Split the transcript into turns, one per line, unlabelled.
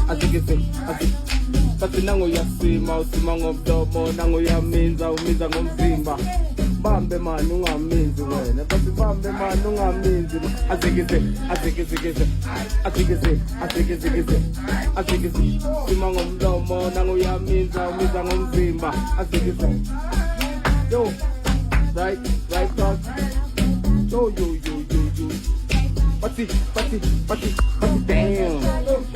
azikise bathi nangu yasima usima ngomdomo nangu yaminza uminza ngomzimba bambe mani ungaminzi wena bathi bambe mani ungaminzi azikise sima ngomdomo nangu yaminza uminza ngomzimba azikise yo right thought yo Pati, damn.